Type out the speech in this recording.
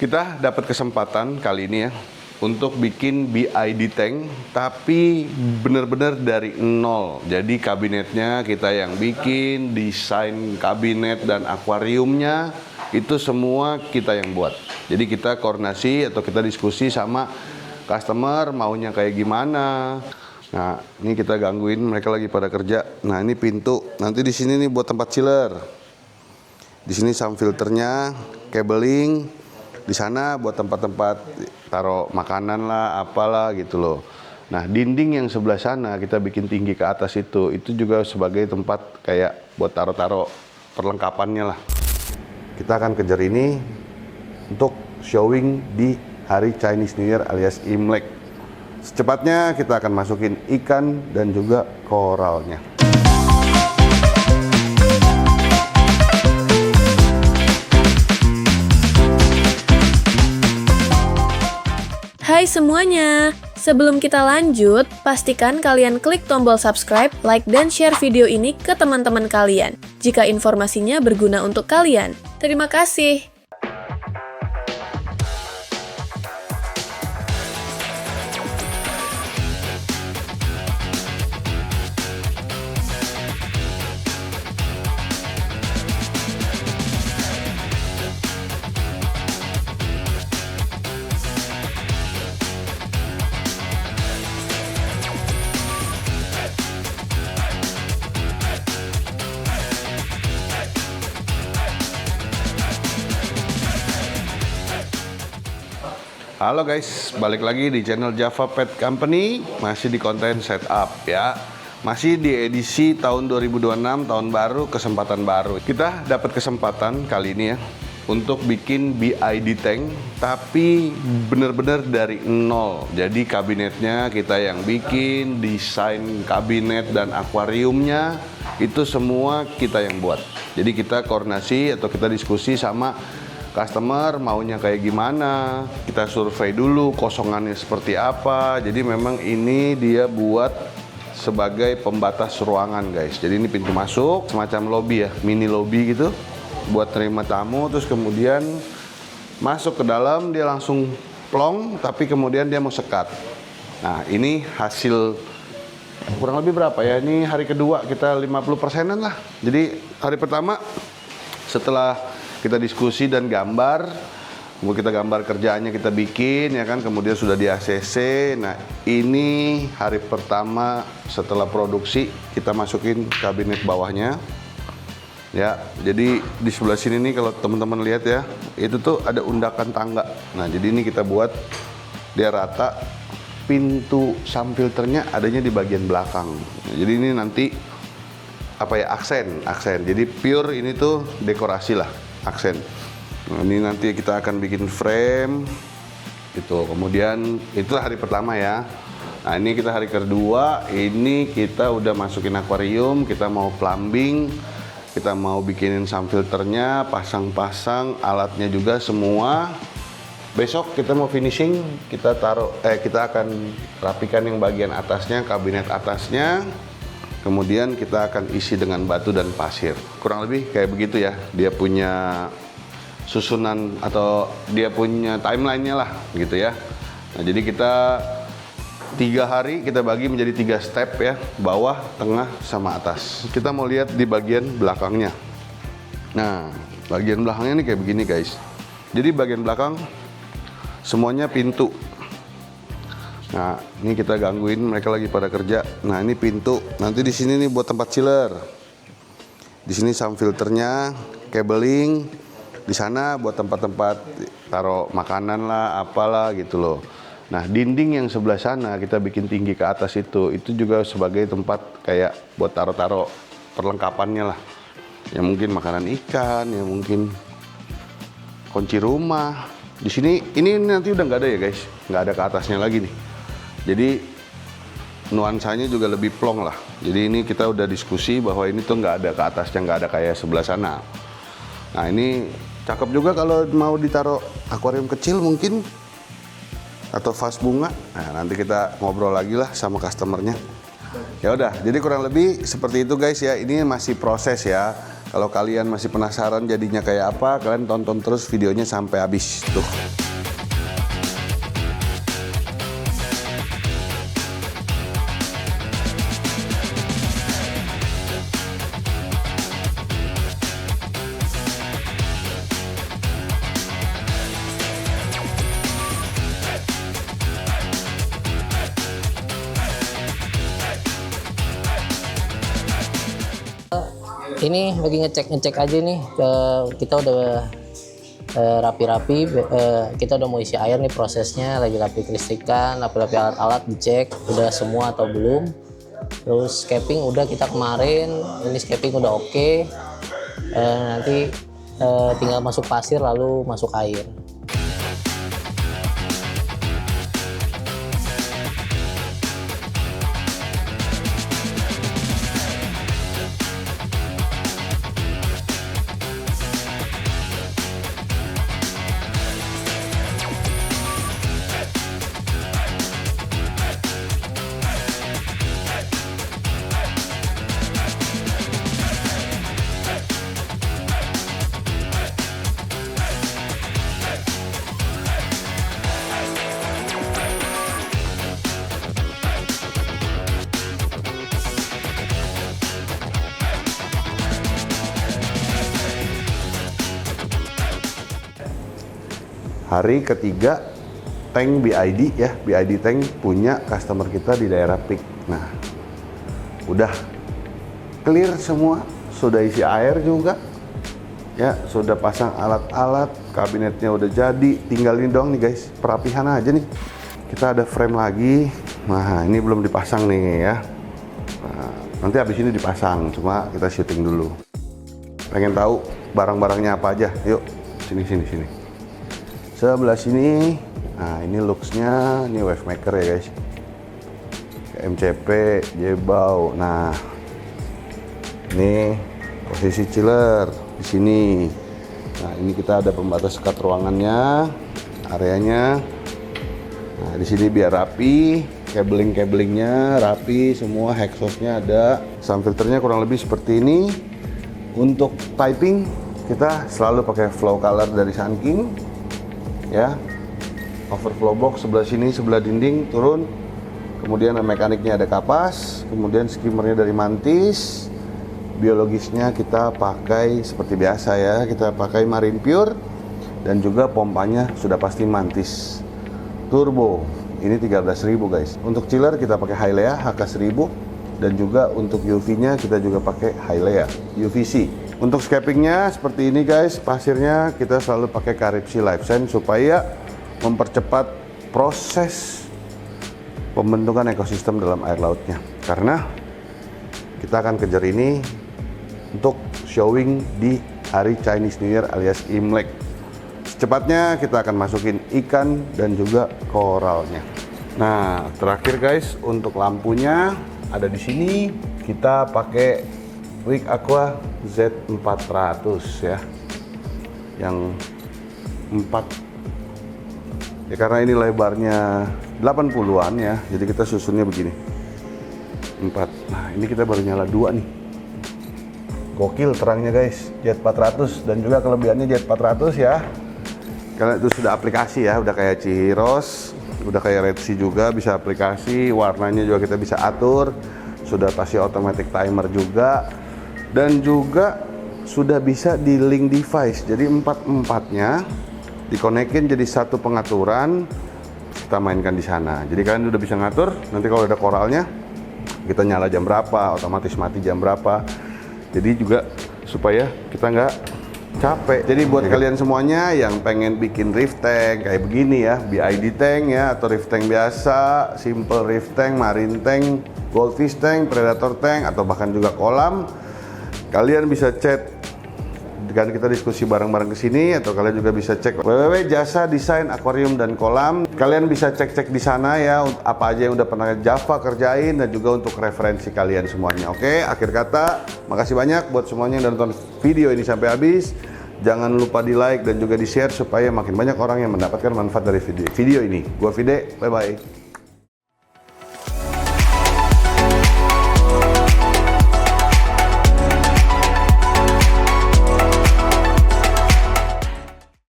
Kita dapat kesempatan kali ini ya untuk bikin BID tank, tapi benar-benar dari nol. Jadi kabinetnya kita yang bikin, desain kabinet dan akuariumnya itu semua kita yang buat. Jadi kita koordinasi atau kita diskusi sama customer maunya kayak gimana. Nah, ini kita gangguin mereka lagi pada kerja. Nah, ini pintu. Nanti di sini nih buat tempat chiller. Di sini sound filternya, cabling. Di sana buat tempat-tempat taruh makanan lah, apalah gitu loh. Nah, dinding yang sebelah sana kita bikin tinggi ke atas itu juga sebagai tempat kayak buat taruh-taruh perlengkapannya lah. Kita akan kejar ini untuk showing di hari Chinese New Year alias Imlek. Secepatnya kita akan masukin ikan dan juga koralnya. Hai semuanya, sebelum kita lanjut, pastikan kalian klik tombol subscribe, like, dan share video ini ke teman-teman kalian, jika informasinya berguna untuk kalian. Terima kasih. Halo guys, balik lagi di channel Java Pet Company, masih di konten setup ya. Masih di edisi tahun 2026, tahun baru, kesempatan baru. Kita dapat kesempatan kali ini ya untuk bikin BID tank, tapi benar-benar dari nol. Jadi kabinetnya kita yang bikin, desain kabinet dan akuariumnya itu semua kita yang buat. Jadi kita koordinasi atau kita diskusi sama customer maunya kayak gimana, kita survei dulu kosongannya seperti apa. Jadi memang ini dia buat sebagai pembatas ruangan guys. Jadi ini pintu masuk, semacam lobby ya, mini lobby gitu buat terima tamu. Terus kemudian masuk ke dalam dia langsung plong, tapi kemudian dia mau sekat. Nah ini hasil kurang lebih berapa ya, ini hari kedua kita 50%an lah. Jadi hari pertama setelah kita diskusi dan gambar, kemudian kita gambar kerjaannya kita bikin ya kan, kemudian sudah di ACC. Nah ini hari pertama setelah produksi kita masukin kabinet bawahnya ya. Jadi di sebelah sini nih kalau teman-teman lihat ya, itu tuh ada undakan tangga. Nah jadi ini kita buat dia rata, pintu sound filternya adanya di bagian belakang. Nah, jadi ini nanti apa ya, aksen. Jadi pure ini tuh dekorasi lah, aksen. Nah, ini nanti kita akan bikin frame gitu. Kemudian itu hari pertama ya. Nah ini kita hari kedua, ini kita udah masukin akuarium, kita mau plumbing, kita mau bikinin sound filternya, pasang-pasang alatnya juga semua. Besok kita mau finishing, kita akan rapikan yang bagian atasnya, kabinet atasnya. Kemudian kita akan isi dengan batu dan pasir. Kurang lebih kayak begitu ya. Dia punya susunan atau dia punya timelinenya lah gitu ya. Nah jadi kita 3 hari kita bagi menjadi 3 step ya. Bawah, tengah, sama atas. Kita mau lihat di bagian belakangnya. Nah bagian belakangnya ini kayak begini guys. Jadi bagian belakang semuanya pintu. Nah, ini kita gangguin mereka lagi pada kerja. Nah, ini pintu. Nanti di sini nih buat tempat chiller. Di sini sound filternya, cabling. Di sana buat tempat-tempat taruh makanan lah, apalah gitu loh. Nah, dinding yang sebelah sana kita bikin tinggi ke atas itu juga sebagai tempat kayak buat taruh-taruh perlengkapannya lah. Ya mungkin makanan ikan, ya mungkin kunci rumah. Di sini ini nanti udah nggak ada ya guys, nggak ada ke atasnya lagi nih. Jadi nuansanya juga lebih plong lah. Jadi ini kita udah diskusi bahwa ini tuh nggak ada ke atasnya, nggak ada kayak sebelah sana. Nah ini cakep juga kalau mau ditaruh akuarium kecil mungkin, atau vas bunga. Nah nanti kita ngobrol lagi lah sama customernya. Ya udah, jadi kurang lebih seperti itu guys ya. Ini masih proses ya. Kalau kalian masih penasaran jadinya kayak apa, kalian tonton terus videonya sampai habis tuh. Ini lagi ngecek aja nih, kita udah rapi-rapi, kita udah mau isi air nih, prosesnya lagi rapi kelistrikan, rapi-rapi alat-alat dicek udah semua atau belum. Terus scaping udah kita kemarin, ini scaping udah oke. Nanti tinggal masuk pasir lalu masuk air. Hari ketiga tank BID ya, BID tank punya customer kita di daerah Pik. Nah, udah clear semua, sudah isi air juga, ya sudah pasang alat-alat, kabinetnya udah jadi, tinggal ini doang nih guys, perapihan aja nih. Kita ada frame lagi, nah ini belum dipasang nih ya. Nah, nanti habis ini dipasang, cuma kita syuting dulu. Pengen tahu barang-barangnya apa aja? Yuk, sini. Sebelah sini, nah ini looksnya, ini wave maker ya guys, MCP, Jebau. Nah, ini posisi chiller di sini. Nah, ini kita ada pembatas sekat ruangannya, areanya. Nah, di sini biar rapi, cabling-cablingnya rapi, semua exhaustnya ada. Sound filternya kurang lebih seperti ini. Untuk piping kita selalu pakai flow color dari Sun King. Ya, overflow box sebelah sini, sebelah dinding turun, kemudian mekaniknya ada kapas, kemudian skimmernya dari Mantis, biologisnya kita pakai seperti biasa ya, kita pakai Marine Pure, dan juga pompanya sudah pasti Mantis turbo. Ini 13.000 guys. Untuk chiller kita pakai Hylea HK 1000, dan juga untuk UV nya kita juga pakai Hylea UVC. Untuk scapingnya seperti ini guys, pasirnya kita selalu pakai Karipsi LifeSense supaya mempercepat proses pembentukan ekosistem dalam air lautnya. Karena kita akan kejar ini untuk showing di hari Chinese New Year alias Imlek. Secepatnya kita akan masukin ikan dan juga koralnya. Nah, terakhir guys, untuk lampunya ada di sini. Kita pakai Wick Aqua Z400 ya, yang 4 ya, karena ini lebarnya 80-an ya, jadi kita susunnya begini 4. Nah, ini kita baru nyala 2 nih, gokil terangnya guys, Z400, dan juga kelebihannya Z400 ya, karena itu sudah aplikasi ya, udah kayak Ciros, udah kayak Red Sea juga, bisa aplikasi, warnanya juga kita bisa atur, sudah pasti automatic timer juga. Dan juga sudah bisa di link device, jadi 4-4-nya dikonekin jadi satu pengaturan, kita mainkan di sana. Jadi kalian udah bisa ngatur, nanti kalau ada koralnya kita nyala jam berapa, otomatis mati jam berapa. Jadi juga supaya kita nggak capek. Jadi buat kalian semuanya yang pengen bikin reef tank kayak begini ya, BID tank ya, atau reef tank biasa, simple reef tank, marine tank, goldfish tank, predator tank, atau bahkan juga kolam, kalian bisa chat dengan kita diskusi bareng-bareng ke sini, atau kalian juga bisa cek www.jasa desain akuarium dan kolam. Kalian bisa cek-cek di sana ya apa aja yang udah pernah Java kerjain, dan juga untuk referensi kalian semuanya. Oke, akhir kata, makasih banyak buat semuanya yang udah nonton video ini sampai habis. Jangan lupa di like dan juga di share supaya makin banyak orang yang mendapatkan manfaat dari video ini. Gua Vide, bye bye.